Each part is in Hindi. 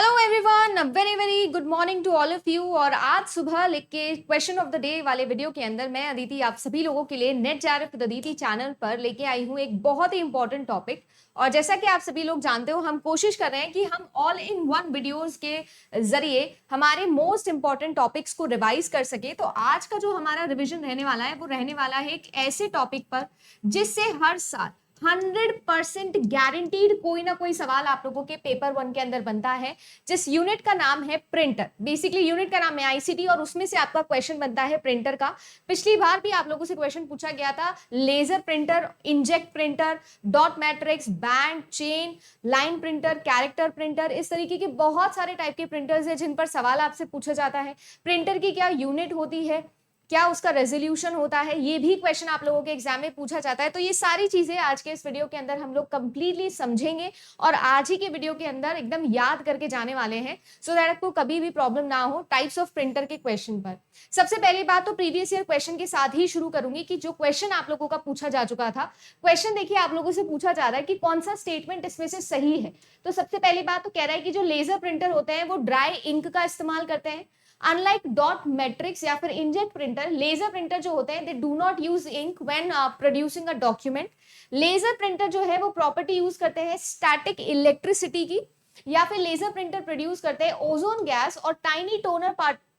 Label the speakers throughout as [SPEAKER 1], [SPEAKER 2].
[SPEAKER 1] Hello everyone, very very good morning to all of you. और आज सुबह लेके क्वेश्चन ऑफ द डे वाले वीडियो के अंदर मैं अदिति आप सभी लोगों के लिए NET JRF with Aditi channel पर लेके आई हूँ एक बहुत ही इंपॉर्टेंट टॉपिक। और जैसा कि आप सभी लोग जानते हो, हम कोशिश कर रहे हैं कि हम ऑल इन वन वीडियोस के जरिए हमारे मोस्ट इंपॉर्टेंट टॉपिक्स को रिवाइज कर सके। तो आज का जो हमारा रिविजन रहने वाला है वो रहने वाला है एक ऐसे टॉपिक पर जिससे हर साल 100% गारंटीड कोई ना कोई सवाल आप लोगों के पेपर 1 के अंदर बनता है, जिस यूनिट का नाम है प्रिंटर। बेसिकली यूनिट का नाम है आईसीटी और उसमें से आपका क्वेश्चन बनता है प्रिंटर का। पिछली बार भी आप लोगों से क्वेश्चन पूछा गया था laser printer, inkjet printer, dot matrix, band, chain, line printer, character printer, इस तरीके के बहुत सारे टाइप के प्रिंटर्स हैं जिन पर सवाल आपसे पूछा जाता है। प्रिंटर की क्या यूनिट होती है, क्या उसका रेजोल्यूशन होता है, ये भी क्वेश्चन आप लोगों के एग्जाम में पूछा जाता है। तो ये सारी चीजें आज के इस वीडियो के अंदर हम लोग कंप्लीटली समझेंगे और आज ही के वीडियो के अंदर एकदम याद करके जाने वाले हैं, सो दैट आपको कभी भी प्रॉब्लम ना हो टाइप्स ऑफ प्रिंटर के क्वेश्चन पर। सबसे पहली बात तो प्रीवियस ईयर क्वेश्चन के साथ ही शुरू करूंगी कि जो क्वेश्चन आप लोगों का पूछा जा चुका था। क्वेश्चन देखिए, आप लोगों से पूछा जा रहा है कि कौन सा स्टेटमेंट इसमें से सही है। तो सबसे पहली बात तो कह रहा है कि जो लेजर प्रिंटर होते हैं वो ड्राई इंक का इस्तेमाल करते हैं। अनलाइक डॉट मैट्रिक्स या फिर इंजेक्ट प्रिंटर, लेजर प्रिंटर जो होते हैं they do not use ink when producing a document. Laser printer जो है वो प्रॉपर्टी यूज करते हैं स्टैटिक इलेक्ट्रिसिटी की, या फिर लेजर प्रिंटर प्रोड्यूस करते हैं ओजोन गैस और टाइनी टोनर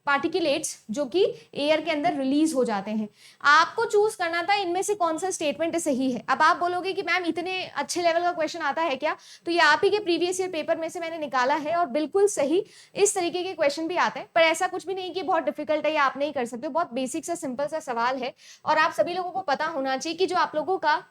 [SPEAKER 1] पार्टिकुलेट्स जो कि एयर के अंदर रिलीज हो जाते हैं। आपको चूज करना था इनमें से कौन सा स्टेटमेंट सही है। अब आप बोलोगे कि मैम इतने अच्छे लेवल का क्वेश्चन आता है क्या, तो ये आप ही के प्रीवियस ईयर पेपर में से मैंने निकाला है और बिल्कुल सही इस तरीके के क्वेश्चन भी आते हैं। पर ऐसा कुछ भी नहीं कि बहुत डिफिकल्ट है या आप नहीं कर सकते, बहुत बेसिक सा सिंपल सा सवाल है। और आप सभी लोगों को पता होना चाहिए कि जो आप लोगों का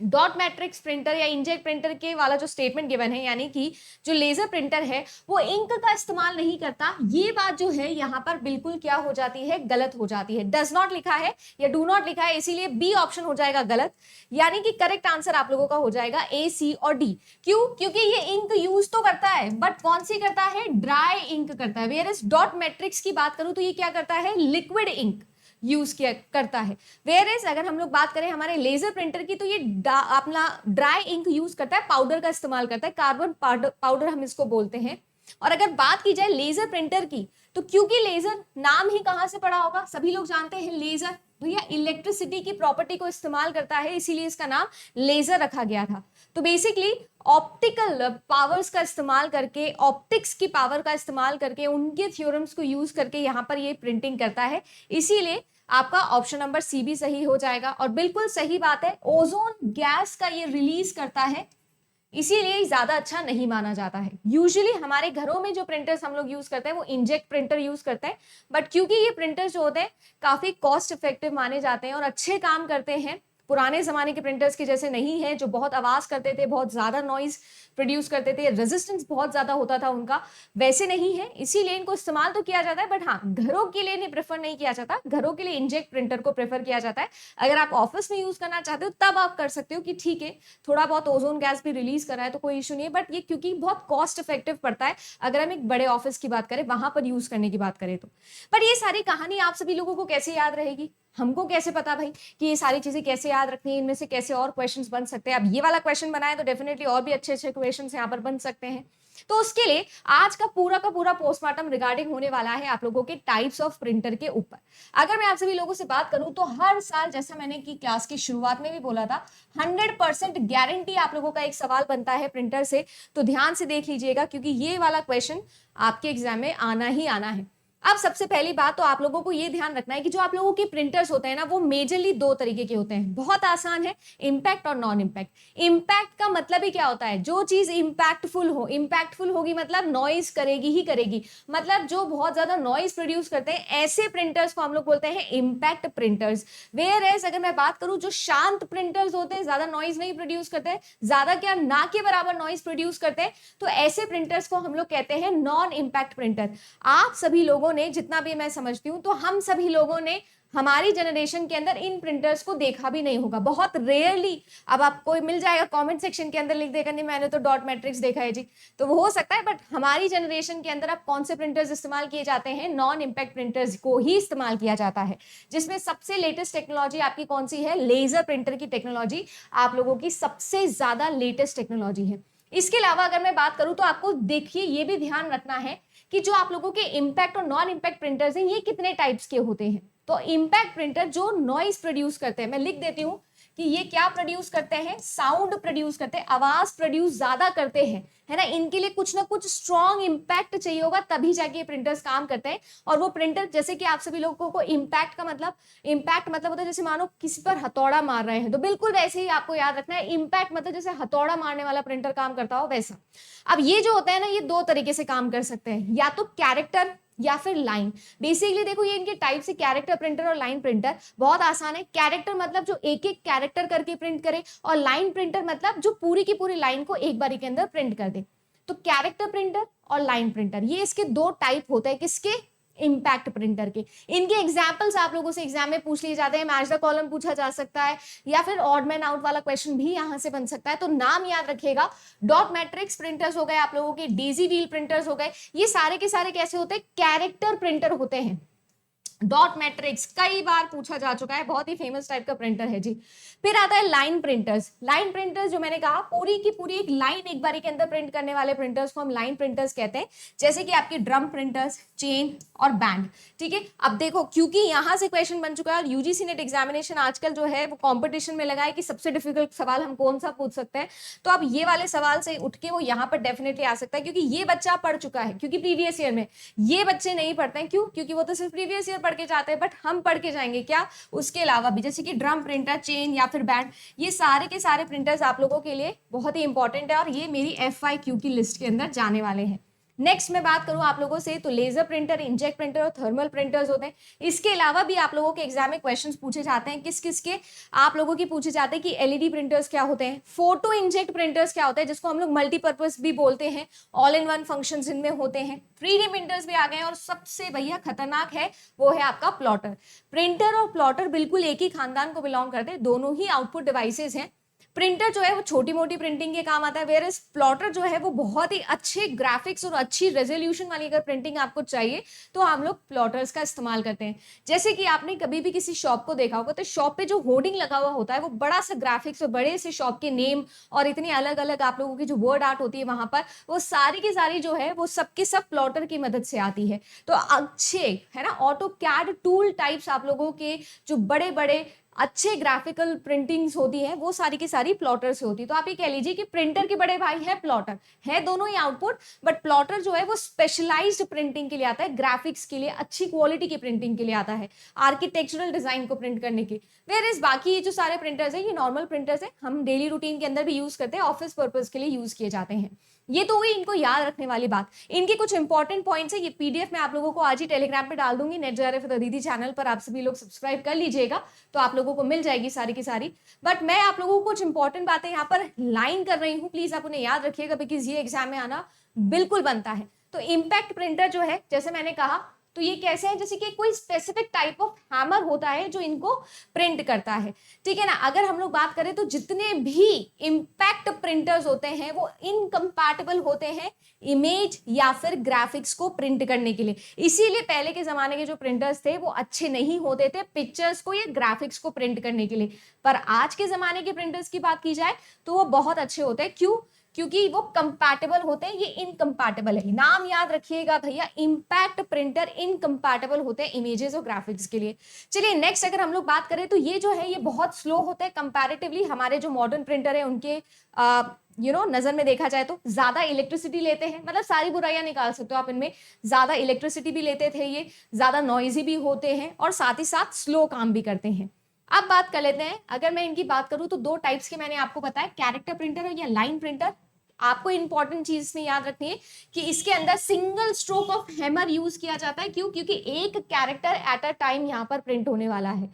[SPEAKER 1] डॉट मैट्रिक्स प्रिंटर या इंजेक्ट प्रिंटर के वाला जो स्टेटमेंट गिवन है, यानी कि जो लेजर प्रिंटर है वो इंक का इस्तेमाल नहीं करता, ये बात जो है यहाँ पर बिल्कुल क्या हो जाती है, गलत हो जाती है। डज नॉट लिखा है या डू नॉट लिखा है, इसीलिए बी ऑप्शन हो जाएगा गलत। यानी कि करेक्ट आंसर आप लोगों का हो जाएगा ए, सी और डी। क्यों? क्योंकि ये इंक यूज तो करता है बट कौन सी करता है, ड्राई इंक करता है। वेयर इज डॉट मैट्रिक्स की बात करूं तो ये क्या करता है, लिक्विड इंक यूज किया करता है। वेयर एज अगर हम लोग बात करें हमारे लेजर प्रिंटर की तो ये अपना ड्राई इंक यूज करता है, पाउडर का इस्तेमाल करता है, कार्बन पाउडर हम इसको बोलते हैं। और अगर बात की जाए लेजर प्रिंटर की, तो क्योंकि लेजर नाम ही कहां से पड़ा होगा, सभी लोग जानते हैं लेजर भैया इलेक्ट्रिसिटी की प्रॉपर्टी को इस्तेमाल करता है, इसीलिए इसका नाम लेजर रखा गया था। तो बेसिकली ऑप्टिकल पावर्स का इस्तेमाल करके, ऑप्टिक्स की पावर का इस्तेमाल करके, उनके थ्योरम्स को यूज करके यहाँ पर ये प्रिंटिंग करता है, इसीलिए आपका ऑप्शन नंबर सी भी सही हो जाएगा। और बिल्कुल सही बात है, ओजोन गैस का ये रिलीज करता है, इसीलिए ज्यादा अच्छा नहीं माना जाता है। यूजुअली हमारे घरों में जो प्रिंटर्स हम लोग यूज करते हैं वो इंजेक्ट प्रिंटर यूज करते हैं, बट क्योंकि ये प्रिंटर्स जो होते हैं काफी कॉस्ट इफेक्टिव माने जाते हैं और अच्छे काम करते हैं, पुराने जमाने के प्रिंटर्स के जैसे नहीं है जो बहुत आवाज करते थे, बहुत ज्यादा नॉइज प्रोड्यूस करते थे, रेजिस्टेंस बहुत ज्यादा होता था उनका, वैसे नहीं है, इसीलिए इनको इस्तेमाल तो किया जाता है। बट हाँ, घरों के लिए नहीं प्रेफर नहीं किया जाता, घरों के लिए इंजेक्ट प्रिंटर को प्रेफर किया जाता है। अगर आप ऑफिस में यूज करना चाहते हो तब आप कर सकते हो कि ठीक है थोड़ा बहुत ओजोन गैस भी रिलीज कर रहा है तो कोई इशू नहीं है, बट ये क्योंकि बहुत कॉस्ट इफेक्टिव पड़ता है अगर हम एक बड़े ऑफिस की बात करें, वहां पर यूज करने की बात करें तो। पर ये सारी कहानी आप सभी लोगों को कैसे याद रहेगी, हमको कैसे पता भाई कि ये सारी चीजें कैसे याद रखनी है, इनमें से कैसे और क्वेश्चंस बन सकते हैं। अब ये वाला क्वेश्चन बनाए तो डेफिनेटली और भी अच्छे अच्छे क्वेश्चंस यहाँ पर बन सकते हैं। तो उसके लिए आज का पूरा पोस्टमार्टम रिगार्डिंग होने वाला है आप लोगों के टाइप्स ऑफ प्रिंटर के ऊपर। अगर मैं आप सभी लोगों से बात करूं तो हर साल, जैसा मैंने की क्लास की शुरुआत में भी बोला था, 100% गारंटी आप लोगों का एक सवाल बनता है प्रिंटर से। तो ध्यान से देख लीजिएगा क्योंकि ये वाला क्वेश्चन आपके एग्जाम में आना ही आना है। अब सबसे पहली बात तो आप लोगों को ये ध्यान रखना है कि जो आप लोगों के प्रिंटर्स होते हैं ना वो मेजरली दो तरीके के होते हैं, बहुत आसान है, इंपैक्ट और नॉन इंपैक्ट। इंपैक्ट का मतलब ही क्या होता है, जो चीज इंपैक्टफुल हो, इंपैक्टफुल होगी मतलब नॉइज करेगी ही करेगी, मतलब जो बहुत ज्यादा नॉइज प्रोड्यूस करते हैं ऐसे प्रिंटर्स को हम लोग बोलते हैं इंपैक्ट प्रिंटर्स। वेयर एज अगर मैं बात करूं जो शांत प्रिंटर्स होते हैं, ज्यादा नॉइज नहीं प्रोड्यूस करते, ज्यादा क्या ना के बराबर नॉइज प्रोड्यूस करते हैं, तो ऐसे प्रिंटर्स को हम लोग कहते हैं नॉन इंपैक्ट प्रिंटर। आप सभी लोगों ने, जितना भी मैं समझती हूं, तो हम सभी लोगों ने हमारी जनरेशन के अंदर इन प्रिंटर्स को देखा भी नहीं होगा, बहुत रेयरली। अब आपको मिल जाएगा कमेंट सेक्शन के अंदर लिख देगा नहीं मैंने तो डॉट मैट्रिक्स देखा है जी, तो वो हो सकता है, बट हमारी जनरेशन के अंदर अब कौन से प्रिंटर्स इस्तेमाल किए जाते हैं, नॉन इंपैक्ट प्रिंटर्स को ही इस्तेमाल किया जाता है, जिसमें सबसे लेटेस्ट टेक्नोलॉजी आपकी कौन सी है, लेजर प्रिंटर की टेक्नोलॉजी आप लोगों की सबसे ज्यादा लेटेस्ट टेक्नोलॉजी है। इसके अलावा अगर मैं बात करूं तो आपको देखिए ये भी ध्यान रखना है कि जो आप लोगों के इम्पैक्ट और नॉन इम्पैक्ट प्रिंटर्स हैं ये कितने टाइप्स के होते हैं। तो इम्पैक्ट प्रिंटर जो नॉइज प्रोड्यूस करते हैं, मैं लिख देती हूँ कि ये क्या प्रोड्यूस करते हैं, साउंड प्रोड्यूस करते हैं, आवाज प्रोड्यूस ज्यादा करते हैं, है ना। इनके लिए कुछ ना कुछ स्ट्रॉन्ग इम्पैक्ट चाहिए होगा तभी जाके ये प्रिंटर्स काम करते हैं। और वो प्रिंटर जैसे कि आप सभी लोगों को इम्पैक्ट मतलब होता है जैसे मानो किसी पर हथौड़ा मार रहे हैं, तो बिल्कुल वैसे ही आपको याद रखना है, इम्पैक्ट मतलब जैसे हथौड़ा मारने वाला प्रिंटर काम करता हो वैसा। अब ये जो होता है ना, ये दो तरीके से काम कर सकते हैं, या तो कैरेक्टर या फिर लाइन। बेसिकली देखो ये इनके टाइप से कैरेक्टर प्रिंटर और लाइन प्रिंटर बहुत आसान है। कैरेक्टर मतलब जो एक एक कैरेक्टर करके प्रिंट करे, और लाइन प्रिंटर मतलब जो पूरी की पूरी लाइन को एक बारी के अंदर प्रिंट कर दे। तो कैरेक्टर प्रिंटर और लाइन प्रिंटर ये इसके दो टाइप होते हैं, किसके, इम्पैक्ट प्रिंटर के। इनके एग्जाम्पल्स आप लोगों से एग्जाम में पूछ लिए जाते हैं, मैच द कॉलम पूछा जा सकता है, या फिर ऑड मैन आउट वाला क्वेश्चन भी यहां से बन सकता है। तो नाम याद रखिएगा, डॉट मैट्रिक्स प्रिंटर्स हो गए आप लोगों के, डेजी व्हील प्रिंटर्स हो गए, ये सारे के सारे कैसे होते हैं, कैरेक्टर प्रिंटर होते हैं। डॉट मैट्रिक्स कई बार पूछा जा चुका है, बहुत ही फेमस टाइप का प्रिंटर है जी। फिर आता है लाइन प्रिंटर्स। लाइन प्रिंटर्स जो मैंने कहा पूरी की पूरी एक लाइन एक बारी के अंदर प्रिंट करने वाले प्रिंटर्स को हम लाइन प्रिंटर्स कहते हैं, जैसे कि आपके ड्रम प्रिंटर्स, चेन और बैंड। ठीक है, अब देखो क्योंकि यहां से क्वेश्चन बन चुका है और यूजीसी नेट एग्जामिनेशन आजकल जो है वो कंपटीशन में लगा है कि सबसे डिफिकल्ट सवाल हम कौन सा पूछ सकते हैं, तो अब ये वाले सवाल से उठ के वो यहाँ पर डेफिनेटली आ सकता है, क्योंकि ये बच्चा पढ़ चुका है। क्योंकि प्रीवियस ईयर में ये बच्चे नहीं पढ़ते हैं, क्यों, क्योंकि वो तो सिर्फ प्रीवियस ईयर पढ़ के जाते हैं, बट हम पढ़ के जाएंगे क्या उसके अलावा भी, जैसे कि ड्रम प्रिंटर, चेन या फिर बैंड, ये सारे के सारे प्रिंटर्स आप लोगों के लिए बहुत ही इंपॉर्टेंट है और ये मेरी FIQ की लिस्ट के अंदर जाने वाले हैं। नेक्स्ट मैं बात करूं आप लोगों से, तो लेजर प्रिंटर, इंजेक्ट प्रिंटर और थर्मल प्रिंटर्स होते हैं। इसके अलावा भी आप लोगों के एग्जाम में क्वेश्चंस पूछे जाते हैं, किस किस के, आप लोगों की पूछे जाते हैं कि LED प्रिंटर्स क्या होते हैं, फोटो इंजेक्ट प्रिंटर्स क्या होते हैं, जिसको हम लोग मल्टीपर्पज भी बोलते हैं, ऑल इन वन फंक्शन इनमें होते हैं। 3D प्रिंटर्स भी आ गए हैं, और सबसे भैया खतरनाक है वो है आपका प्लॉटर। प्रिंटर और प्लॉटर बिल्कुल एक ही खानदान को बिलोंग करते हैं, दोनों ही आउटपुट डिवाइसेज हैं। प्रिंटर जो है वो छोटी मोटी प्रिंटिंग के काम आता है, वेयर इज प्लॉटर जो है वो बहुत ही अच्छे ग्राफिक्स और अच्छी रेजोल्यूशन वाली अगर प्रिंटिंग आपको चाहिए तो हम लोग प्लॉटर्स का इस्तेमाल करते हैं। जैसे कि आपने कभी भी किसी शॉप को देखा होगा, तो शॉप पे जो होर्डिंग लगा हुआ होता है वो बड़ा सा ग्राफिक्स और बड़े से शॉप के नेम और इतनी अलग अलग आप लोगों की जो वर्ड आर्ट होती है वहां पर, वो सारी की सारी जो है वो सबके सब प्लॉटर की मदद से आती है। तो अच्छे है ना ऑटो कैड टूल टाइप्स आप लोगों के जो बड़े बड़े अच्छे ग्राफिकल प्रिंटिंग्स होती है वो सारी की सारी प्लॉटर से होती है। तो आप ये कह लीजिए कि प्रिंटर के बड़े भाई है प्लॉटर, है दोनों ही आउटपुट, बट प्लॉटर जो है वो स्पेशलाइज्ड प्रिंटिंग के लिए आता है, ग्राफिक्स के लिए, अच्छी क्वालिटी की प्रिंटिंग के लिए आता है, आर्किटेक्चरल डिजाइन को प्रिंट करने के। वेयर इज बाकी ये जो सारे प्रिंटर्स है ये नॉर्मल प्रिंटर्स है, हम डेली रूटीन के अंदर भी यूज करते हैं, ऑफिस पर्पज के लिए यूज किए जाते हैं। ये तो हुई इनको याद रखने वाली बात। इनके कुछ इंपॉर्टेंट पॉइंट्स है, ये PDF मैं आप लोगों को आज ही टेलीग्राम पे डाल दूंगी, नेट JRF दीदी चैनल पर, आप सभी लोग सब्सक्राइब कर लीजिएगा तो आप लोगों को मिल जाएगी सारी की सारी। बट मैं आप लोगों को कुछ इंपॉर्टेंट बातें यहाँ पर लाइन कर रही हूँ, प्लीज आप उन्हें याद रखिएगा, बिकॉज ये एग्जाम में आना बिल्कुल बनता है। तो इम्पैक्ट प्रिंटर जो है जैसे मैंने कहा, तो ये कैसे है, जैसे कि कोई स्पेसिफिक टाइप ऑफ हैमर होता है जो इनको प्रिंट करता है, ठीक है ना। अगर हम लोग बात करें तो जितने भी इम्पैक्ट प्रिंटर्स होते हैं वो इनकम्पैटिबल होते हैं इमेज या फिर ग्राफिक्स को प्रिंट करने के लिए। इसीलिए पहले के जमाने के जो प्रिंटर्स थे वो अच्छे नहीं होते थे पिक्चर्स को या ग्राफिक्स को प्रिंट करने के लिए, पर आज के जमाने के प्रिंटर्स की बात की जाए तो वो बहुत अच्छे होते हैं। क्यों, क्योंकि वो कंपैटिबल होते हैं, ये इनकम्पैटिबल है। नाम याद रखिएगा भैया, इम्पैक्ट प्रिंटर इनकम्पैटिबल होते हैं इमेजेस और ग्राफिक्स के लिए। चलिए नेक्स्ट अगर हम लोग बात करें तो ये जो है ये बहुत स्लो होते हैं कंपैरेटिवली हमारे जो मॉडर्न प्रिंटर है उनके नजर में देखा जाए तो ज्यादा इलेक्ट्रिसिटी लेते हैं, मतलब सारी बुराइयां निकाल सकते हो आप इनमें, ज्यादा इलेक्ट्रिसिटी भी लेते थे, ये ज्यादा नॉइजी भी होते हैं और साथ ही साथ स्लो काम भी करते हैं। अब बात कर लेते हैं, अगर मैं इनकी बात करूं तो दो टाइप्स के मैंने आपको बताया, कैरेक्टर प्रिंटर या लाइन प्रिंटर। आपको इंपॉर्टेंट चीज में याद रखनी है कि इसके अंदर single stroke of hammer use किया जाता है। क्यों, क्योंकि एक कैरेक्टर एट अ टाइम यहाँ पर प्रिंट होने वाला है,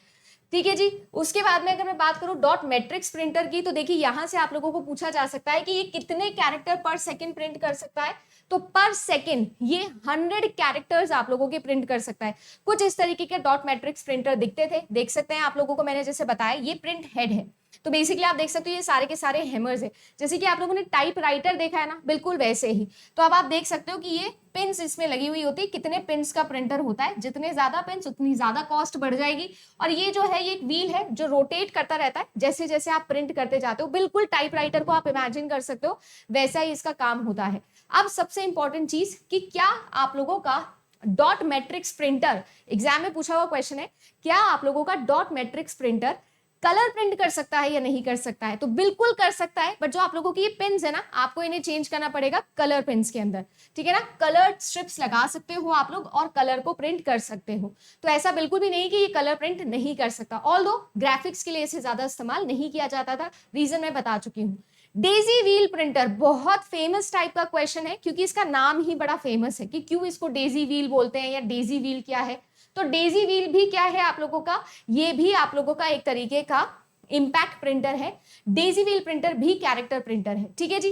[SPEAKER 1] ठीक है जी। उसके बाद में अगर मैं बात करूं डॉट मैट्रिक्स प्रिंटर की, तो देखिए यहां से आप लोगों को पूछा जा सकता है कि ये कितने कैरेक्टर पर सेकंड प्रिंट कर सकता है, तो पर सेकंड ये 100 कैरेक्टर्स आप लोगों के प्रिंट कर सकता है। कुछ इस तरीके के डॉट मैट्रिक्स प्रिंटर दिखते थे, देख सकते हैं आप लोगों को मैंने जैसे बताया, ये प्रिंट हेड है, तो बेसिकली आप देख सकते हो ये सारे के सारे हैमर्स है। जैसे कि आप लोगों ने टाइपराइटर देखा है ना, बिल्कुल वैसे ही। तो अब आप देख सकते हो कि ये पिन्स इसमें लगी हुई होती है, कितने पिन्स का प्रिंटर होता है, जितने ज्यादा पिन्स उतनी ज्यादा कॉस्ट बढ़ जाएगी। और ये जो है ये एक व्हील है जो रोटेट करता रहता है जैसे जैसे आप प्रिंट करते जाते हो। बिल्कुल टाइपराइटर को आप इमेजिन कर सकते हो, वैसा ही इसका काम होता है। अब सबसे इंपॉर्टेंट चीज कि क्या आप लोगों का डॉट मैट्रिक्स प्रिंटर, एग्जाम में पूछा हुआ क्वेश्चन है, क्या आप लोगों का dot matrix printer colour print कर सकता है या नहीं कर सकता है? तो बिल्कुल कर सकता है, बट जो आप लोगों की ये पिन्स है ना, आपको इन्हें चेंज करना पड़ेगा कलर पिन्स के अंदर, ठीक है ना। कलर स्ट्रिप्स लगा सकते हो आप लोग और कलर को प्रिंट कर सकते हो। तो ऐसा बिल्कुल भी नहीं कि ये कलर प्रिंट नहीं कर सकता, ऑल्दो ग्राफिक्स के लिए इसे ज्यादा इस्तेमाल नहीं किया जाता था, रीजन मैं बता चुकी हूँ। डेजी व्हील प्रिंटर बहुत फेमस टाइप का क्वेश्चन है, क्योंकि इसका नाम ही बड़ा फेमस है कि क्यों इसको डेजी व्हील बोलते हैं या डेजी व्हील क्या है। तो डेजी व्हील भी क्या है आप लोगों का, ये भी आप लोगों का एक तरीके का इंपैक्ट प्रिंटर है। डेजी व्हील प्रिंटर भी कैरेक्टर प्रिंटर है, ठीक है जी।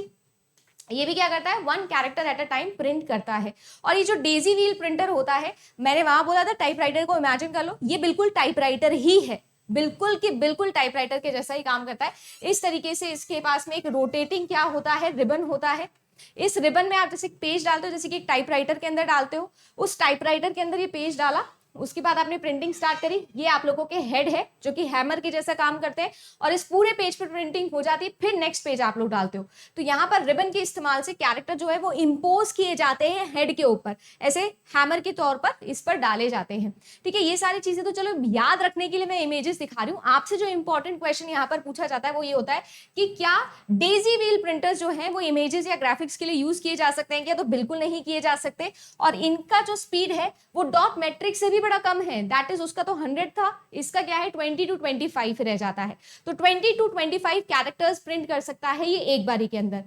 [SPEAKER 1] ये भी क्या करता है, one character at a time print करता है। और ये जो डेजी व्हील प्रिंटर होता है, मैंने वहां बोला था टाइपराइटर को इमेजिन कर लो, ये बिल्कुल टाइपराइटर ही है, बिल्कुल कि बिल्कुल टाइपराइटर के जैसा ही काम करता है। इस तरीके से इसके पास में एक रोटेटिंग क्या होता है, रिबन होता है। इस रिबन में आप जैसे पेज डालते हो, जैसे कि एक टाइपराइटर के अंदर डालते हो, उस टाइपराइटर के अंदर ये पेज डाला, उसके बाद आपने प्रिंटिंग स्टार्ट करी। ये आप लोगों के हेड है जो कि हैमर के जैसा काम करते हैं, और इस पूरे पेज पर प्रिंटिंग हो जाती है। फिर नेक्स्ट पेज आप लोग डालते हो। तो यहाँ पर रिबन के इस्तेमाल से कैरेक्टर जो है वो इंपोज किए जाते हैं हेड के ऊपर, ऐसे हैमर के तौर पर इस पर डाले जाते हैं, ठीक है। ये सारी चीजें तो चलो याद रखने के लिए मैं इमेजेस दिखा रही हूँ। आपसे जो इंपॉर्टेंट क्वेश्चन यहाँ पर पूछा जाता है वो ये होता है कि क्या डेजी व्हील प्रिंटर्स जो है वो इमेजेस या ग्राफिक्स के लिए यूज किए जा सकते हैं क्या? तो बिल्कुल नहीं किए जा सकते। और इनका जो स्पीड है वो डॉट मैट्रिक्स से भी बड़ा कम है, दैट इज उसका तो 100 था, इसका क्या है 20 to 25 रह जाता है। तो 20 to 25 कैरेक्टर्स प्रिंट कर सकता है ये एक बारी के अंदर।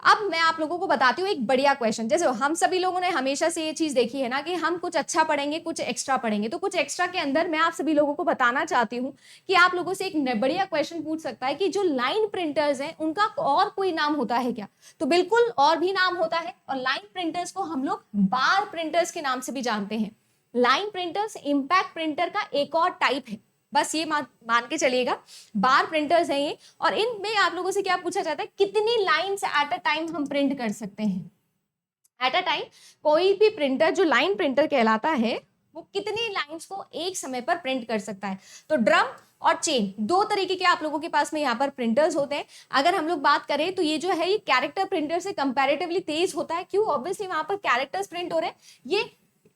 [SPEAKER 1] अब मैं आप लोगों को बताती हूँ एक बढ़िया क्वेश्चन। जैसे हम सभी लोगों ने हमेशा से ये चीज देखी है ना कि हम कुछ अच्छा पढ़ेंगे कुछ एक्स्ट्रा पढ़ेंगे, तो कुछ एक्स्ट्रा के अंदर मैं आप सभी लोगों को बताना चाहती हूँ कि आप लोगों से एक बढ़िया क्वेश्चन पूछ सकता है कि जो लाइन प्रिंटर्स हैं उनका और कोई नाम होता है क्या? तो बिल्कुल और भी नाम होता है, और लाइन प्रिंटर्स को हम लोग बार प्रिंटर्स के नाम से भी जानते हैं। लाइन प्रिंटर्स इंपैक्ट प्रिंटर का एक और टाइप है, बस ये मान के चलिएगा। बार प्रिंटर्स हैं ये, और इनमें आप लोगों से क्या पूछा जाता है, कितनी लाइंस एट अ टाइम हम प्रिंट कर सकते हैं। एट अ टाइम कोई भी प्रिंटर जो लाइन प्रिंटर कहलाता है वो कितनी लाइंस को एक समय पर प्रिंट कर सकता है। तो ड्रम और चेन दो तरीके के आप लोगों के पास में यहाँ पर प्रिंटर्स होते हैं। अगर हम लोग बात करें तो ये जो है ये कैरेक्टर प्रिंटर से कंपैरेटिवली तेज होता है। क्यों? ऑब्वियसली वहां पर कैरेक्टर्स प्रिंट हो रहे हैं। ये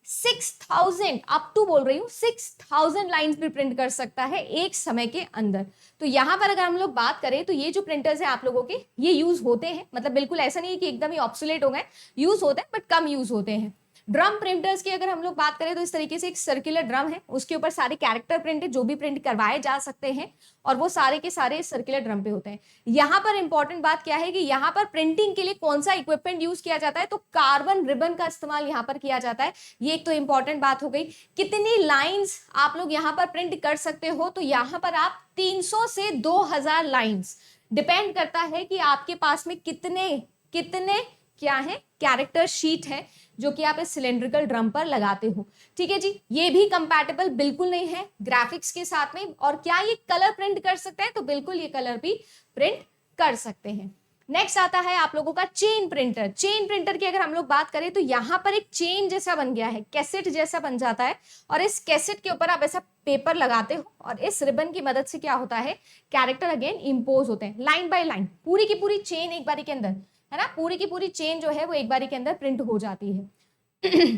[SPEAKER 1] 6000 अप टू बोल रही हूँ 6000 लाइंस भी प्रिंट कर सकता है एक समय के अंदर। तो यहाँ पर अगर हम लोग बात करें तो ये जो प्रिंटर्स हैं आप लोगों के, ये यूज होते हैं, मतलब बिल्कुल ऐसा नहीं है कि एकदम ही ऑब्सोलेट हो गए, यूज होते हैं बट कम यूज होते हैं। ड्रम प्रिंटर्स की अगर हम लोग बात करें तो इस तरीके से एक सर्कुलर ड्रम है, उसके ऊपर सारे कैरेक्टर प्रिंट है जो भी प्रिंट करवाए जा सकते हैं, और वो सारे के सारे सर्कुलर ड्रम पे होते हैं। यहाँ पर इंपॉर्टेंट बात क्या है कि यहाँ पर प्रिंटिंग के लिए कौन सा इक्विपमेंट यूज किया जाता है, तो कार्बन रिबन का इस्तेमाल यहाँ पर किया जाता है। ये एक तो इंपॉर्टेंट बात हो गई। कितनी लाइंस आप लोग यहाँ पर प्रिंट कर सकते हो, तो यहाँ पर आप 300 से 2000 लाइंस, डिपेंड करता है कि आपके पास में कितने कितने क्या है कैरेक्टर शीट है जो कि आप इस सिलेंड्रिकल ड्रम पर लगाते हो, ठीक है जी। ये भी कंपैटिबल बिल्कुल नहीं है ग्राफिक्स के साथ में। और क्या ये कलर प्रिंट कर सकते हैं? तो बिल्कुल ये कलर भी प्रिंट कर सकते हैं। नेक्स्ट आता है आप लोगों का चेन प्रिंटर। चेन प्रिंटर की अगर हम लोग बात करें तो यहाँ पर एक चेन जैसा बन गया है, कैसेट जैसा बन जाता है, और इस कैसेट के ऊपर आप ऐसा पेपर लगाते हो, और इस रिबन की मदद से क्या होता है, कैरेक्टर अगेन इंपोज होते हैं लाइन बाय लाइन। पूरी की पूरी चेन एक बारी के अंदर, है ना, पूरी की पूरी चेन जो है वो एक बारी के अंदर प्रिंट हो जाती है।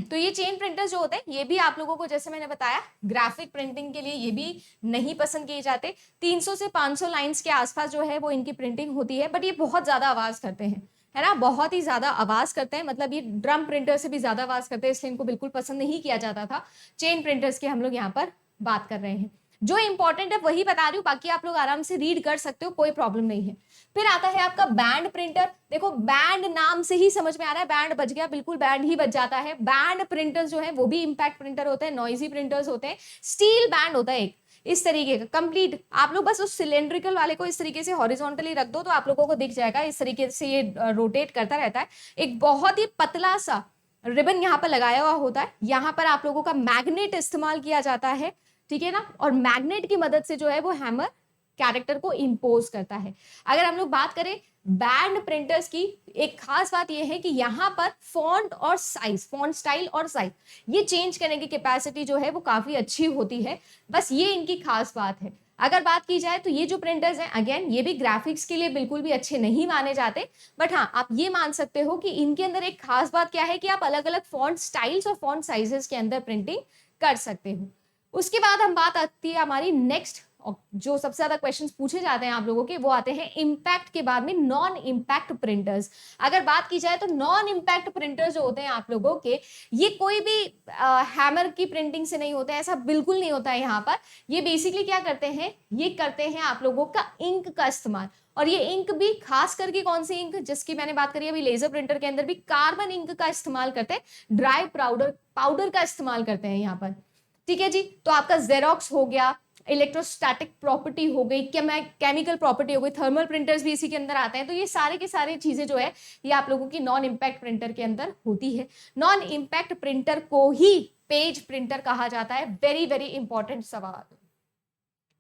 [SPEAKER 1] तो ये चेन प्रिंटर्स जो होते हैं ये भी आप लोगों को, जैसे मैंने बताया, ग्राफिक प्रिंटिंग के लिए ये भी नहीं पसंद किए जाते। 300 से 500 लाइंस के आसपास जो है वो इनकी प्रिंटिंग होती है, बट ये बहुत ज्यादा आवाज करते हैं, है ना, बहुत ही ज्यादा आवाज करते हैं। मतलब ये ड्रम प्रिंटर से भी ज्यादा आवाज करते हैं, इसलिए इनको बिल्कुल पसंद नहीं किया जाता था। चेन प्रिंटर्स की हम लोग यहाँ पर बात कर रहे हैं। जो इंपॉर्टेंट है वही बता रही हूँ, बाकी आप लोग आराम से रीड कर सकते हो, कोई प्रॉब्लम नहीं है। फिर आता है आपका बैंड प्रिंटर। देखो बैंड नाम से ही समझ में आ रहा है, बैंड बज गया, बिल्कुल बैंड ही बज जाता है। बैंड प्रिंटर्स जो है वो भी इंपैक्ट प्रिंटर होते हैं, नॉइजी प्रिंटर्स होते हैं। स्टील बैंड होता है एक इस तरीके का कंप्लीट। आप लोग बस उस सिलेंड्रिकल वाले को इस तरीके से हॉरिजॉन्टली रख दो तो आप लोगों को दिख जाएगा, इस तरीके से ये रोटेट करता रहता है। एक बहुत ही पतला सा रिबन यहाँ पर लगाया हुआ होता है, यहाँ पर आप लोगों का मैग्नेट इस्तेमाल किया जाता है, ठीक है ना, और मैग्नेट की मदद से जो है वो हैमर कैरेक्टर को इम्पोज करता है। अगर हम लोग बात करें बैंड प्रिंटर्स की, एक खास बात यह है कि यहाँ पर फॉन्ट और साइज, फॉन्ट स्टाइल और साइज ये चेंज करने की कैपेसिटी जो है वो काफी अच्छी होती है। बस ये इनकी खास बात है। अगर बात की जाए तो ये जो प्रिंटर्स हैं, अगेन ये भी ग्राफिक्स के लिए बिल्कुल भी अच्छे नहीं माने जाते, बट हाँ आप ये मान सकते हो कि इनके अंदर एक खास बात क्या है कि आप अलग अलग फॉन्ट स्टाइल्स और फॉन्ट साइजेस के अंदर प्रिंटिंग कर सकते हो। उसके बाद हम बात आती है हमारी नेक्स्ट, जो सबसे ज्यादा क्वेश्चंस पूछे जाते हैं आप लोगों के, वो आते हैं इम्पैक्ट के बाद में नॉन इम्पैक्ट प्रिंटर्स। अगर बात की जाए तो नॉन इम्पैक्ट प्रिंटर्स जो होते हैं आप लोगों के, ये कोई भी हैमर की प्रिंटिंग से नहीं होता है, ऐसा बिल्कुल नहीं होता है यहाँ पर। ये बेसिकली क्या करते हैं, ये करते हैं आप लोगों का इंक का इस्तेमाल, और ये इंक भी खास करके कौन सी इंक, जिसकी मैंने बात करी अभी लेजर प्रिंटर के अंदर भी कार्बन इंक का इस्तेमाल करते हैं, ड्राई पाउडर का इस्तेमाल करते हैं यहाँ पर। ठीक है जी, तो आपका जेरोक्स हो गया, इलेक्ट्रोस्टैटिक प्रॉपर्टी हो गई, केमिकल प्रॉपर्टी हो गई, थर्मल प्रिंटर्स भी इसी के अंदर आते हैं। तो ये सारे के सारे चीजें जो है ये आप लोगों की नॉन इम्पैक्ट प्रिंटर के अंदर होती है। नॉन इम्पैक्ट प्रिंटर को ही पेज प्रिंटर कहा जाता है। वेरी वेरी इंपॉर्टेंट सवाल,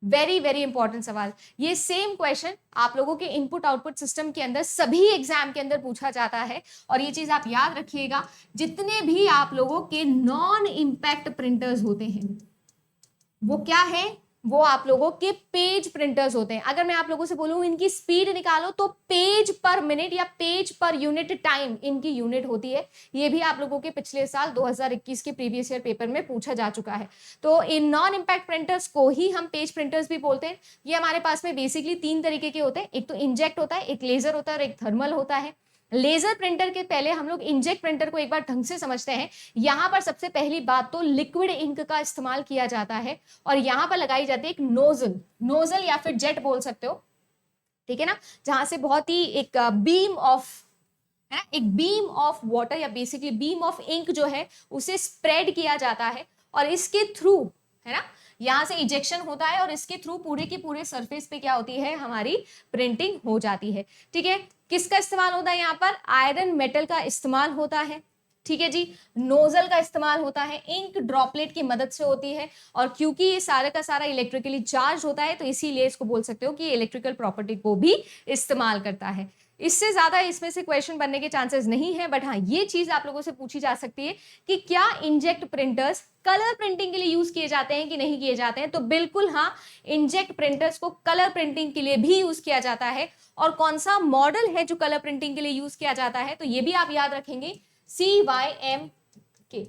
[SPEAKER 1] वेरी वेरी इंपॉर्टेंट सवाल। ये सेम क्वेश्चन आप लोगों के इनपुट आउटपुट सिस्टम के अंदर सभी एग्जाम के अंदर पूछा जाता है, और ये चीज आप याद रखिएगा, जितने भी आप लोगों के नॉन इम्पैक्ट प्रिंटर्स होते हैं वो क्या है, वो आप लोगों के पेज प्रिंटर्स होते हैं। अगर मैं आप लोगों से बोलूं इनकी स्पीड निकालो तो पेज पर मिनट या पेज पर यूनिट टाइम इनकी यूनिट होती है। ये भी आप लोगों के पिछले साल 2021 के प्रीवियस ईयर पेपर में पूछा जा चुका है। तो इन नॉन इम्पैक्ट प्रिंटर्स को ही हम पेज प्रिंटर्स भी बोलते हैं। ये हमारे पास में बेसिकली 3 तरीके के होते हैं, एक तो इंजेक्ट होता है, एक लेजर होता है और एक थर्मल होता है। लेजर प्रिंटर के पहले हम लोग इंजेक्ट प्रिंटर को एक बार ढंग से समझते हैं। यहां पर सबसे पहली बात तो लिक्विड इंक का इस्तेमाल किया जाता है, और यहां पर लगाई जाती है एक नोजल या फिर जेट बोल सकते हो, ठीक है ना, जहां से बहुत ही एक बीम ऑफ, है ना, एक बीम ऑफ वाटर या बेसिकली बीम ऑफ इंक जो है उसे स्प्रेड किया जाता है, और इसके थ्रू, है ना, यहां से इजेक्शन होता है और इसके थ्रू पूरे के पूरे सरफेस पे क्या होती है, हमारी प्रिंटिंग हो जाती है। ठीक है, किसका इस्तेमाल होता है यहाँ पर, आयरन मेटल का इस्तेमाल होता है। ठीक है जी, नोजल का इस्तेमाल होता है, इंक ड्रॉपलेट की मदद से होती है, और क्योंकि ये सारा का सारा इलेक्ट्रिकली चार्ज होता है तो इसीलिए इसको बोल सकते हो कि इलेक्ट्रिकल प्रॉपर्टी को भी इस्तेमाल करता है। इससे ज्यादा इसमें से क्वेश्चन बनने के चांसेस नहीं है, बट हाँ ये चीज आप लोगों से पूछी जा सकती है कि क्या इंजेक्ट प्रिंटर्स कलर प्रिंटिंग के लिए यूज किए जाते हैं कि नहीं किए जाते हैं। तो बिल्कुल हाँ, इंजेक्ट प्रिंटर्स को कलर प्रिंटिंग के लिए भी यूज किया जाता है। और कौन सा मॉडल है जो कलर प्रिंटिंग के लिए यूज किया जाता है, तो ये भी आप याद रखेंगे, CYMK,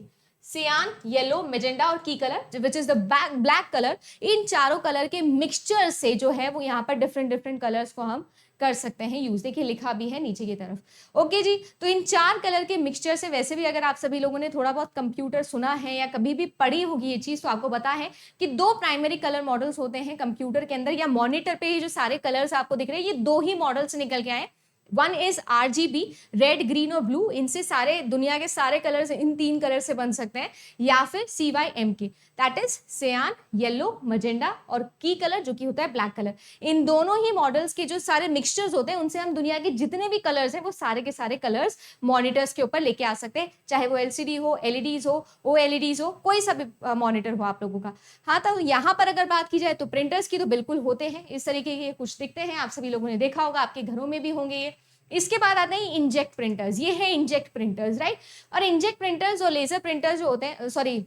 [SPEAKER 1] सियान, येलो, मेजेंडा और key colour which is the black colour. इन चारों कलर के मिक्सचर से जो है वो यहाँ पर डिफरेंट डिफरेंट कलर्स को हम कर सकते हैं यूज। देखिए लिखा भी है नीचे की तरफ। ओके जी, तो इन 4 कलर के मिक्सचर से, वैसे भी अगर आप सभी लोगों ने थोड़ा बहुत कंप्यूटर सुना है या कभी भी पढ़ी होगी ये चीज, तो आपको पता है कि 2 प्राइमरी कलर मॉडल्स होते हैं कंप्यूटर के अंदर, या मॉनिटर पे ये जो सारे कलर्स आपको दिख रहे हैं ये 2 ही मॉडल्स निकल के आए। One is RGB, red, green और ब्लू, इनसे सारे दुनिया के सारे कलर्स इन 3 कलर से बन सकते हैं, या फिर CYMK, दैट इज सियान, येलो, मजेंडा और की कलर जो कि होता है ब्लैक कलर। इन दोनों ही मॉडल्स के जो सारे मिक्सचर्स होते हैं उनसे हम दुनिया के जितने भी कलर्स हैं वो सारे के सारे कलर्स मॉनिटर्स के ऊपर लेके आ सकते हैं, चाहे वो LCD हो, LEDs हो, OLEDs हो, कोई सा भी मॉनिटर हो आप लोगों का। हाँ, तो यहाँ पर अगर बात की जाए तो प्रिंटर्स की तो बिल्कुल होते हैं, इस तरीके के कुछ दिखते हैं, आप सभी लोगों ने देखा होगा, आपके घरों में भी होंगे ये। इसके बाद आते हैं इंजेक्ट प्रिंटर्स, ये है इंजेक्ट प्रिंटर्स, राइट। और इंजेक्ट प्रिंटर्स और लेजर प्रिंटर्स जो होते हैं, सॉरी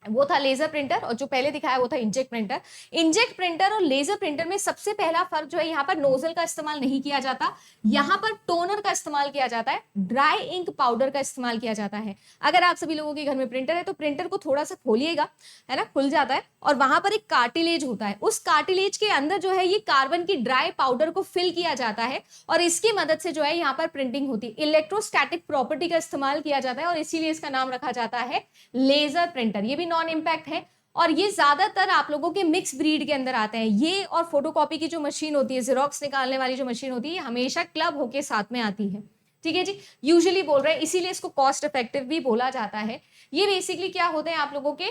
[SPEAKER 1] वो था लेजर प्रिंटर और जो पहले दिखाया वो था इंजेक्ट प्रिंटर। इंजेक्ट प्रिंटर और लेजर प्रिंटर में सबसे पहला फर्क जो है, यहाँ पर नोजल का इस्तेमाल नहीं किया जाता, यहाँ पर टोनर का इस्तेमाल किया जाता है, ड्राई इंक पाउडर का इस्तेमाल किया जाता है। अगर आप सभी लोगों के घर में प्रिंटर है तो प्रिंटर को थोड़ा सा खोलिएगा, है ना, खुल जाता है, और वहां पर एक कार्टिलेज होता है, उस कार्टिलेज के अंदर जो है ये कार्बन की ड्राई पाउडर को फिल किया जाता है, और इसकी मदद से जो है यहाँ पर प्रिंटिंग होती है। इलेक्ट्रोस्टैटिक प्रॉपर्टी का इस्तेमाल किया जाता है और इसीलिए इसका नाम रखा जाता है लेजर प्रिंटर। ये भी नॉन इम्पैक्ट है, और ये ज्यादातर आप लोगों के मिक्स ब्रीड के अंदर आते हैं। ये और फोटोकॉपी की जो मशीन होती है, जेरोक्स निकालने वाली जो मशीन होती है, हमेशा क्लब होके साथ में आती है। ठीक है जी, यूजुअली बोल रहे हैं, इसीलिए इसको कॉस्ट इफेक्टिव भी बोला जाता है। ये बेसिकली क्या होते हैं, आप लोगों के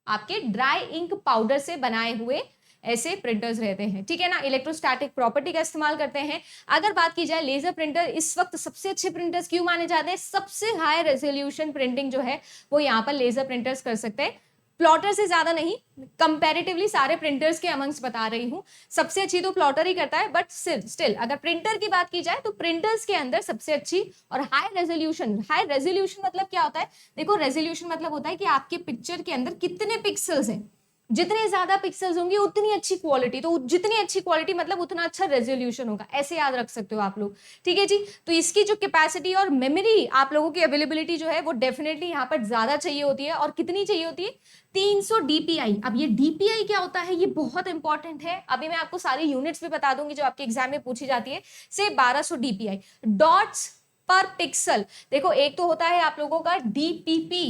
[SPEAKER 1] आपके ड्राई इंक पाउडर से बनाए हुए ऐसे प्रिंटर्स रहते हैं। ठीक है ना, इलेक्ट्रोस्टैटिक प्रॉपर्टी का इस्तेमाल करते हैं। अगर बात की जाए लेजर प्रिंटर इस वक्त सबसे अच्छे प्रिंटर्स क्यों माने जाते हैं, सबसे हाई रेजोल्यूशन प्रिंटिंग जो है वो यहाँ पर लेजर प्रिंटर्स कर सकते हैं। प्लॉटर से ज्यादा नहीं, कंपैरेटिवली सारे प्रिंटर्स के अमंग्स बता रही हूँ, सबसे अच्छी तो प्लॉटर ही करता है, बट स्टिल अगर प्रिंटर की बात की जाए तो प्रिंटर्स के अंदर सबसे अच्छी और हाई रेजोल्यूशन मतलब क्या होता है, देखो रेजोल्यूशन मतलब होता है कि आपके पिक्चर के अंदर कितने पिक्सल्स हैं, जितने ज्यादा पिक्सल्स होंगे उतनी अच्छी क्वालिटी, तो जितनी अच्छी क्वालिटी मतलब उतना अच्छा रेजोल्यूशन होगा, ऐसे याद रख सकते हो आप लोग, ठीक है जी। तो इसकी जो कैपेसिटी और मेमोरी आप लोगों की अवेलेबिलिटी जो है वो डेफिनेटली यहाँ पर ज्यादा चाहिए होती है, और कितनी चाहिए होती है, 300 डीपीआई। अब ये डीपीआई क्या होता है, ये बहुत इंपॉर्टेंट है, अभी मैं आपको सारी यूनिट्स भी बता दूंगी जो आपके एग्जाम में पूछी जाती है। से 1200 डीपीआई, डॉट्स पर पिक्सल, देखो एक तो होता है आप लोगों का डीपीपी,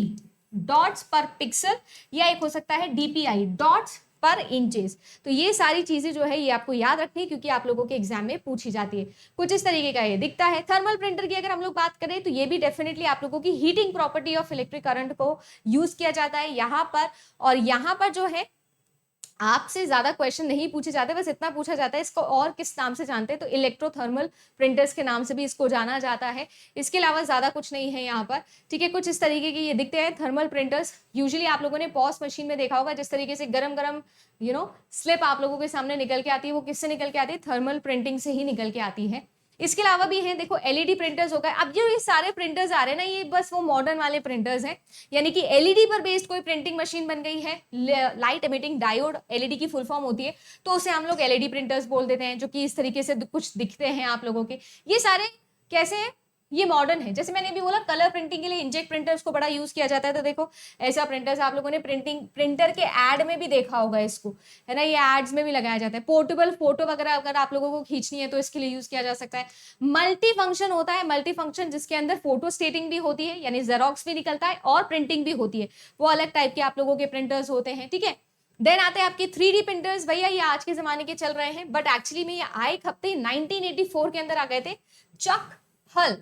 [SPEAKER 1] डॉट्स पर पिक्सल, या एक हो सकता है डीपीआई, डॉट्स पर इंचेस। तो ये सारी चीजें जो है ये आपको याद रखनी है, क्योंकि आप लोगों के एग्जाम में पूछी जाती है। कुछ इस तरीके का ये दिखता है। थर्मल प्रिंटर की अगर हम लोग बात करें तो ये भी डेफिनेटली आप लोगों की heating property of electric current को यूज किया जाता है यहाँ पर, और यहाँ पर जो है आपसे ज्यादा क्वेश्चन नहीं पूछे जाते, बस इतना पूछा जाता है इसको और किस नाम से जानते हैं, तो इलेक्ट्रोथर्मल प्रिंटर्स के नाम से भी इसको जाना जाता है, इसके अलावा ज्यादा कुछ नहीं है यहाँ पर, ठीक है। कुछ इस तरीके के ये दिखते हैं थर्मल प्रिंटर्स। यूजुअली आप लोगों ने पॉस मशीन में देखा होगा, जिस तरीके से गरम गरम स्लिप आप लोगों के सामने निकल के आती है, वो किससे निकल के आती है, थर्मल प्रिंटिंग से ही निकल के आती है। इसके अलावा भी है, देखो एलईडी प्रिंटर्स हो गए। अब जो ये सारे प्रिंटर्स आ रहे हैं ना, ये बस वो मॉडर्न वाले प्रिंटर्स हैं, यानी कि एलईडी पर बेस्ड कोई प्रिंटिंग मशीन बन गई है, लाइट एमिटिंग डायोड एलईडी की फुल फॉर्म होती है, तो उसे हम लोग एलईडी प्रिंटर्स बोल देते हैं, जो कि इस तरीके से कुछ दिखते हैं आप लोगों के। ये सारे कैसे हैं, ये मॉडर्न है। जैसे मैंने भी बोला कलर प्रिंटिंग के लिए इंजेक्ट प्रिंटर्स को बड़ा यूज किया जाता है, तो देखो ऐसा प्रिंटर्स आप लोगों ने प्रिंटर के एड में भी देखा होगा इसको, है ना, ये एड्स में भी लगाया जाता है। पोर्टेबल फोटो वगैरह अगर आप लोगों को खींचनी है तो इसके लिए यूज किया जा सकता है। मल्टी फंक्शन होता है, मल्टी फंक्शन जिसके अंदर फोटो स्टेटिंग भी होती है, यानी जेरोक्स भी निकलता है और प्रिंटिंग भी होती है, वो अलग टाइप के आप लोगों के प्रिंटर्स होते हैं, ठीक है। देन आते हैं आपके 3D प्रिंटर्स। भैया ये आज के जमाने के चल रहे हैं, बट एक्चुअली में ये आए एक हफ्ते 1984 के अंदर आ गए थे, चक हल,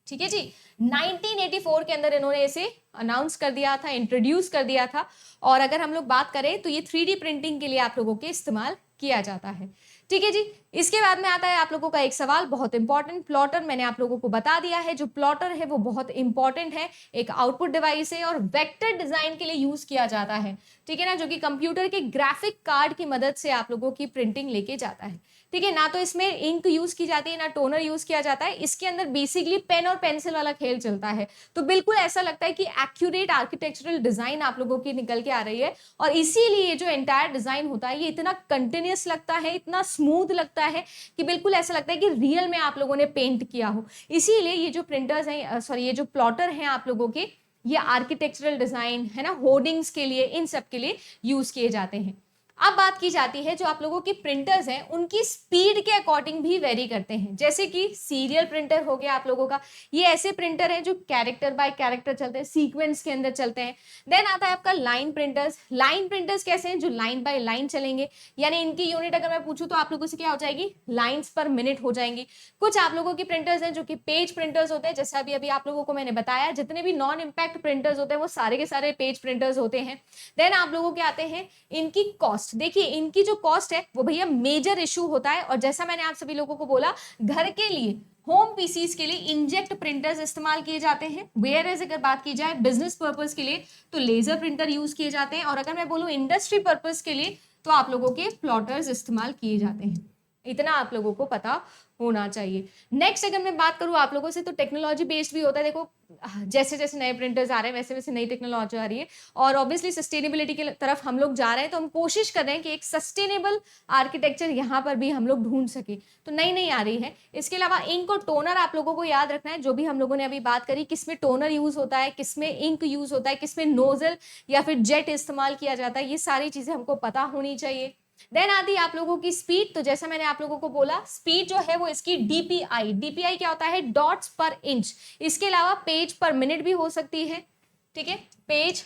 [SPEAKER 1] ठीक है जी। 1984 के अंदर इन्होंने इसे अनाउंस कर दिया था, इंट्रोड्यूस कर दिया था। और अगर हम लोग बात करें तो ये 3D प्रिंटिंग के लिए आप लोगों के इस्तेमाल किया जाता है, ठीक है जी। इसके बाद में आता है आप लोगों का एक सवाल बहुत इंपॉर्टेंट, प्लॉटर। मैंने आप लोगों को बता दिया है, जो प्लॉटर है वो बहुत इंपॉर्टेंट है, एक आउटपुट डिवाइस है और वेक्टर डिजाइन के लिए यूज किया जाता है, ठीक है ना, जो कि कंप्यूटर के ग्राफिक कार्ड की मदद से आप लोगों की प्रिंटिंग लेके जाता है, ठीक है। ना तो इसमें इंक यूज की जाती है, ना टोनर यूज किया जाता है, इसके अंदर बेसिकली पेन और पेंसिल वाला खेल चलता है। तो बिल्कुल ऐसा लगता है कि एक्यूरेट आर्किटेक्चरल डिजाइन आप लोगों की निकल के आ रही है, और इसीलिए जो एंटायर डिजाइन होता है ये इतना कंटिन्यूअस लगता है, इतना स्मूथ लगता है कि बिल्कुल ऐसा लगता है कि रियल में आप लोगों ने पेंट किया हो। इसीलिए ये जो प्रिंटर्स हैं, सॉरी ये जो प्लॉटर हैं आप लोगों के, ये आर्किटेक्चरल डिजाइन है ना, होर्डिंग्स के लिए, इन सब के लिए यूज किए जाते हैं। अब बात की जाती है जो आप लोगों की प्रिंटर्स हैं उनकी स्पीड के अकॉर्डिंग भी वेरी करते हैं। जैसे कि सीरियल प्रिंटर हो गया आप लोगों का, ये ऐसे प्रिंटर हैं जो कैरेक्टर बाय कैरेक्टर चलते हैं, सीक्वेंस के अंदर चलते हैं। देन आता है आपका लाइन प्रिंटर्स। लाइन प्रिंटर्स कैसे हैं, जो लाइन बाय लाइन चलेंगे, यानी इनकी यूनिट अगर मैं पूछूं तो आप लोगों से क्या हो जाएगी, लाइन्स पर मिनट हो जाएंगी। कुछ आप लोगों की प्रिंटर्स हैं जो कि पेज प्रिंटर्स होते हैं, जैसे अभी अभी आप लोगों को मैंने बताया, जितने भी नॉन इम्पैक्ट प्रिंटर्स होते हैं वो सारे के सारे पेज प्रिंटर्स होते हैं। देन आप लोगों के आते हैं इनकी कॉस्ट। देखिए इनकी जो कॉस्ट है वो भैया मेजर इशू होता है, और जैसा मैंने आप सभी लोगों को बोला, घर के लिए, होम पीसीज के लिए इंजेक्ट प्रिंटर्स इस्तेमाल किए जाते हैं। वेयर एज अगर बात की जाए बिजनेस पर्पस के लिए तो लेजर प्रिंटर यूज किए जाते हैं, और अगर मैं बोलूं इंडस्ट्री पर्पस के लिए तो आप लोगों के प्लॉटर्स इस्तेमाल किए जाते हैं। इतना आप लोगों को पता होना चाहिए। नेक्स्ट अगर मैं बात करूं आप लोगों से, तो टेक्नोलॉजी बेस्ड भी होता है। देखो जैसे जैसे नए प्रिंटर्स आ रहे हैं वैसे वैसे नई टेक्नोलॉजी आ रही है, और ऑब्वियसली सस्टेनेबिलिटी की तरफ हम लोग जा रहे हैं, तो हम कोशिश कर रहे हैं कि एक सस्टेनेबल आर्किटेक्चर यहाँ पर भी हम लोग ढूंढ सके, तो नई नई आ रही है। इसके अलावा इंक और टोनर आप लोगों को याद रखना है, जो भी हम लोगों ने अभी बात करी, किसमें टोनर यूज होता है, किसमें इंक यूज होता है, किसमें नोजल या फिर जेट इस्तेमाल किया जाता है, ये सारी चीजें हमको पता होनी चाहिए। देन आती है आप लोगों की स्पीड। तो जैसा मैंने आप लोगों को बोला, स्पीड जो है वो इसकी डीपीआई, डीपीआई क्या होता है, डॉट्स पर इंच। इसके अलावा पेज पर मिनट भी हो सकती है, ठीक है, पेज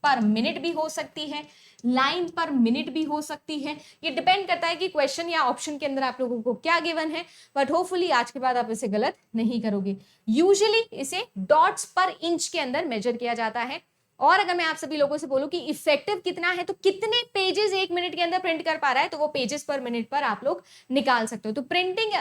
[SPEAKER 1] पर मिनट भी हो सकती है, लाइन पर मिनट भी हो सकती है। ये डिपेंड करता है कि क्वेश्चन या ऑप्शन के अंदर आप लोगों को क्या गिवन है, बट होपफुली आज के बाद आप इसे गलत नहीं करोगे। यूजुअली इसे डॉट्स पर इंच के अंदर मेजर किया जाता है। और अगर मैं आप सभी लोगों से बोलूं कि इफेक्टिव कितना है, तो कितने पेजेस एक मिनट के अंदर प्रिंट कर पा रहा है, तो वो पेजेस पर मिनट पर आप लोग निकाल सकते हो। तो प्रिंटिंग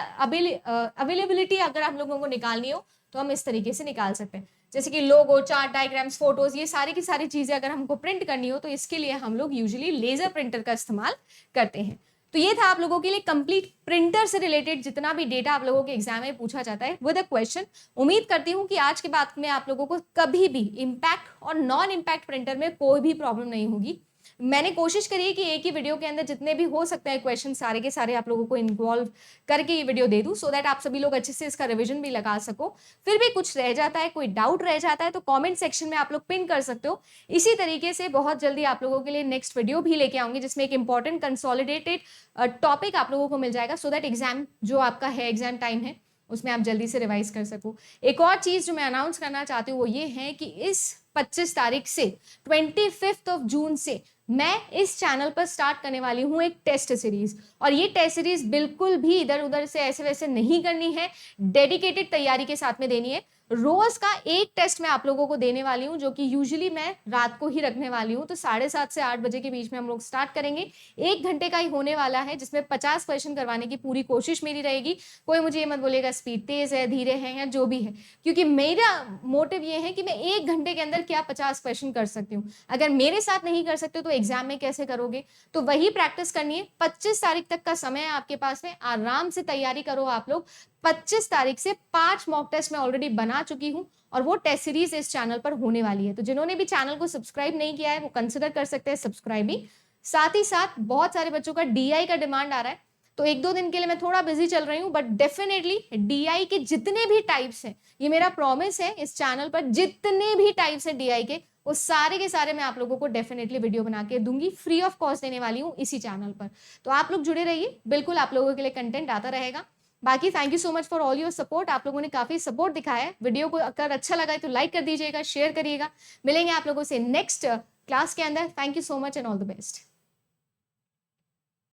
[SPEAKER 1] अवेलेबिलिटी अगर आप लोगों को निकालनी हो तो हम इस तरीके से निकाल सकते हैं। जैसे कि लोगो, चार्ट डायग्राम्स, फोटोज, ये सारी की सारी चीजें अगर हमको प्रिंट करनी हो तो इसके लिए हम लोग यूजुअली लेजर प्रिंटर का इस्तेमाल करते हैं। तो ये था आप लोगों के लिए कंप्लीट प्रिंटर से रिलेटेड जितना भी डेटा आप लोगों के एग्जाम में पूछा जाता है विद अ क्वेश्चन। उम्मीद करती हूँ कि आज के बाद में आप लोगों को कभी भी इम्पैक्ट और नॉन इम्पैक्ट प्रिंटर में कोई भी प्रॉब्लम नहीं होगी। मैंने कोशिश करी है कि एक ही वीडियो के अंदर जितने भी हो सकते हैं क्वेश्चन सारे के सारे आप लोगों को इन्वॉल्व करके ये वीडियो दे दूं, सो दैट आप सभी लोग अच्छे से इसका रिवीजन भी लगा सको। फिर भी कुछ रह जाता है, कोई डाउट रह जाता है तो कमेंट सेक्शन में आप लोग पिन कर सकते हो। इसी तरीके से बहुत जल्दी आप लोगों के लिए नेक्स्ट वीडियो भी लेके आऊंगी जिसमें एक इंपॉर्टेंट कंसोलिडेटेड टॉपिक आप लोगों को मिल जाएगा, सो दैट एग्जाम जो आपका है, एग्जाम टाइम है, उसमें आप जल्दी से रिवाइज कर सको। एक और चीज जो मैं अनाउंस करना चाहती हूँ वो ये है कि इस 25 तारीख से 25 जून से मैं इस चैनल पर स्टार्ट करने वाली हूं एक टेस्ट सीरीज। और ये टेस्ट सीरीज बिल्कुल भी इधर उधर से ऐसे वैसे नहीं करनी है, डेडिकेटेड तैयारी के साथ में देनी है। रोज का एक टेस्ट मैं आप लोगों को देने वाली हूं जो कि यूजुअली मैं रात को ही रखने वाली हूं। तो 7:30 से 8 बजे के बीच में हम लोग स्टार्ट करेंगे। 1 घंटे का ही होने वाला है जिसमें 50 क्वेश्चन करवाने की पूरी कोशिश मेरी रहेगी। कोई मुझे ये मत बोलेगा स्पीड तेज है, धीरे है या जो भी है, क्योंकि मेरा मोटिव ये है कि मैं 1 घंटे के अंदर क्या 50 क्वेश्चन कर सकती हूँ। अगर मेरे साथ नहीं कर सकते तो एग्जाम में कैसे करोगे। तो वही प्रैक्टिस करनी है। 25 तारीख तक का समय है आपके पास में, आराम से तैयारी करो आप लोग। 25 तारीख से 5 मॉक टेस्ट मैं ऑलरेडी बना चुकी हूं और वो टेस्ट सीरीज इस चैनल पर होने वाली है। तो जिन्होंने भी चैनल को सब्सक्राइब नहीं किया है वो कंसिडर कर सकते हैं सब्सक्राइबिंग। साथ ही साथ बहुत सारे बच्चों का डीआई का डिमांड आ रहा है, तो 1-2 दिन के लिए मैं थोड़ा बिजी चल रही हूँ, बट डेफिनेटली डीआई के जितने भी टाइप्स हैं, ये मेरा प्रॉमिस है, इस चैनल पर जितने भी टाइप्स हैं डीआई के, वो सारे के सारे मैं आप लोगों को डेफिनेटली वीडियो बना के दूंगी, फ्री ऑफ कॉस्ट देने वाली हूँ इसी चैनल पर। तो आप लोग जुड़े रहिए, बिल्कुल आप लोगों के लिए कंटेंट आता रहेगा। बाकी thank you so much for all your support. आप लोगों ने काफी सपोर्ट दिखाया है। वीडियो को अगर अच्छा लगा है तो लाइक कर दीजिएगा, शेयर करिएगा। मिलेंगे आप लोगों से नेक्स्ट क्लास के अंदर। Thank you so much and all the best.